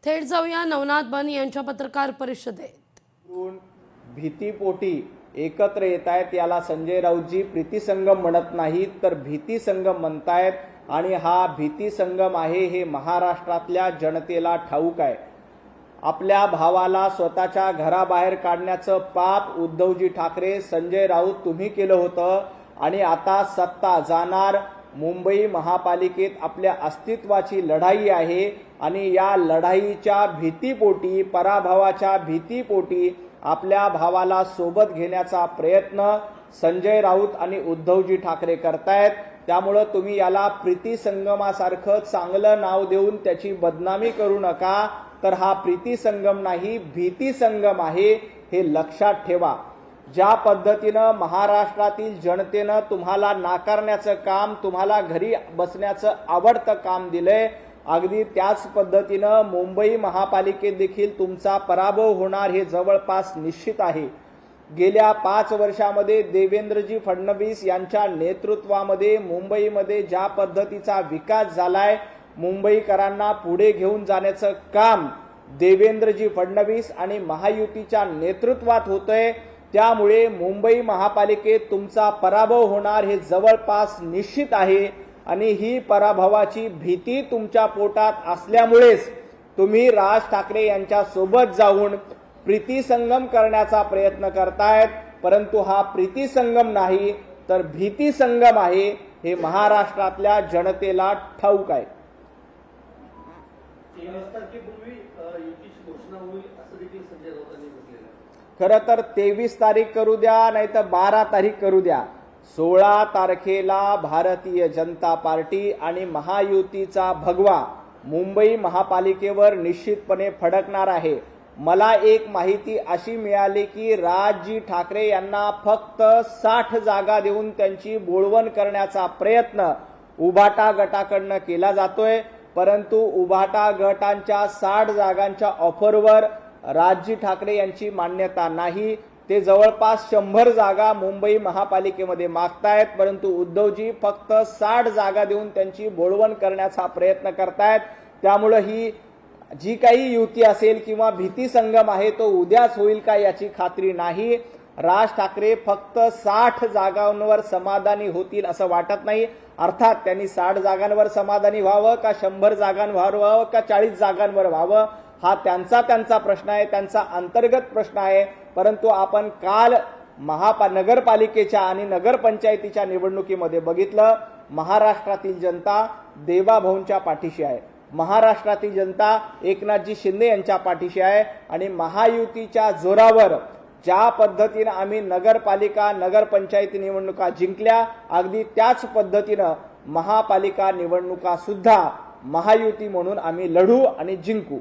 थेट जाऊया नवनाथ बन यांच्या पत्रकार परिषदेत। भीतीपोटी एकत्र येत आहेत, याला संजय राऊतजी प्रीती संगम म्हणत नाहीत तर भीती संगम म्हणतायत। आणि हा भीती संगम आहे हे महाराष्ट्रातल्या जनतेला ठाऊक आहे। आपल्या भावाला स्वतःच्या घराबाहेर काढण्याचं पाप उद्धवजी ठाकरे, संजय राऊत तुम्ही केलं होतं आणि आता सत्ता जाणार। मुंबई महापालिकेत आपल्या अस्तित्वाची लढाई आहे आणि या लढाईच्या भीतीपोटी, पराभवाच्या भीतीपोटी आपल्या भावाला सोबत घेण्याचा प्रयत्न संजय राऊत आणि उद्धवजी ठाकरे करतायत। त्यामुळे तुम्ही याला प्रीती संगमासारखं चांगलं नाव देऊन त्याची बदनामी करू नका। तर हा प्रीती संगम नाही, भीती संगम आहे, हे लक्षात ठेवा। ज्या पद्धतीनं महाराष्ट्रातील जनतेनं तुम्हाला नाकारण्याचं काम, तुम्हाला घरी बसण्याचं आवडतं काम दिलंय, अगदी त्याच पद्धतीनं मुंबई महापालिकेत देखील तुमचा पराभव होणार हे जवळपास निश्चित आहे। गेल्या 5 वर्षामध्ये देवेंद्रजी फडणवीस यांच्या नेतृत्वामध्ये मुंबईमध्ये ज्या पद्धतीचा विकास झालाय, मुंबईकरांना पुढे घेऊन जाण्याचं काम देवेंद्रजी फडणवीस आणि महायुतीच्या नेतृत्वात होतंय। त्यामुळे मुंबई महापालिकेत तुमचा पराभव होणार हे जवळपास निश्चित आहे आणि ही पराभवाची भीती तुमच्या पोटात असल्यामुळेच तुम्ही राज ठाकरे यांच्या सोबत जाऊन प्रीती संगम करण्याचा प्रयत्न करतायत। परंतु हा प्रीती संगम नाही तर भीती संगम आहे, हे महाराष्ट्रातल्या जनतेला ठाऊक आहे। खरं तर 23 तारीख करू द्या नाही तर 12 तारीख करू द्या, 16 तारखेला भारतीय जनता पार्टी आणि महायुतीचा भगवा मुंबई महापालिकेवर निश्चितपणे फडकणार आहे। मला एक माहिती अशी मिळाली की राजजी ठाकरे यांना फक्त 60 जागा देऊन त्यांची बोळवण करण्याचा प्रयत्न उभाटा गटाकडनं केला जातोय। परंतु उभाटा गटांच्या 60 जागांच्या ऑफरवर राजजी ठाकरे यांची मान्यता नाही। ते जवळपास 100 जागा मुंबई महापालिकेमध्ये मागतायत, परंतु उद्धवजी फक्त 60 जागा देऊन त्यांची बोळवण करण्याचा प्रयत्न करतायत। त्यामुळे ही जी काही युती असेल किंवा भीती संगम आहे तो उद्याच होईल का याची खात्री नाही। राज ठाकरे फक्त 60 जागांवर समाधानी होतील असं वाटत नाही। अर्थात त्यांनी 60 जागांवर समाधानी व्हावं का 100 जागांवर व्हावं का 40 जागांवर व्हावं हा त्यांचा प्रश्न आहे, त्यांचा अंतर्गत प्रश्न आहे। परंतु आपण काल नगरपालिकेच्या आणि नगरपंचायतीच्या निवडणुकीमध्ये बघितलं, महाराष्ट्रातील जनता देवाभाऊंच्या पाठीशी आहे, महाराष्ट्रातील जनता एकनाथजी शिंदे यांच्या पाठीशी आहे। आणि महायुतीच्या जोरावर ज्या पद्धतीने आम्ही नगरपालिका नगरपंचायती निवडणुका जिंकल्या, अगदी त्याच पद्धतीनं महापालिका निवडणुका सुद्धा महायुती म्हणून आम्ही लढू आणि जिंकू।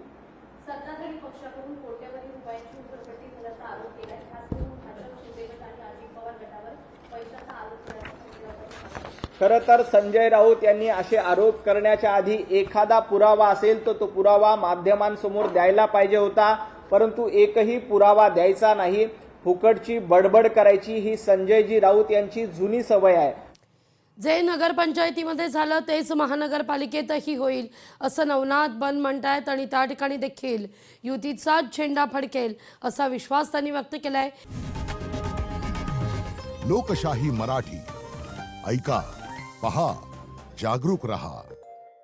सत्ताधारी पक्षाकडून कोट्यवधी रुपयांची उधळपट्टी झाल्याचा आरोप केलाय। खास करून भाजप, शिंदे गट आणि अजित पवार गटावर पैशाचा आरोप केल्याचा। खरं तर संजय राऊत यांनी असे आरोप करण्याच्या आधी एखादा पुरावा असेल तर तो पुरावा माध्यमांसमोर द्यायला पाहिजे होता, परंतु एकही पुरावा द्यायचा नाही। फुकटची बडबड करायची ही संजयजी राऊत यांची जुनी सवय आहे। जे नगरपंचायतीमध्ये झालं तेच महानगरपालिकेतही होईल असं नवनाथ बन म्हणतायत आणि त्या ठिकाणी देखील युतीचाच झेंडा फडकेल असा विश्वास त्यांनी व्यक्त केलाय। लोकशाही मराठी ऐका, पहा, जागरूक रहा।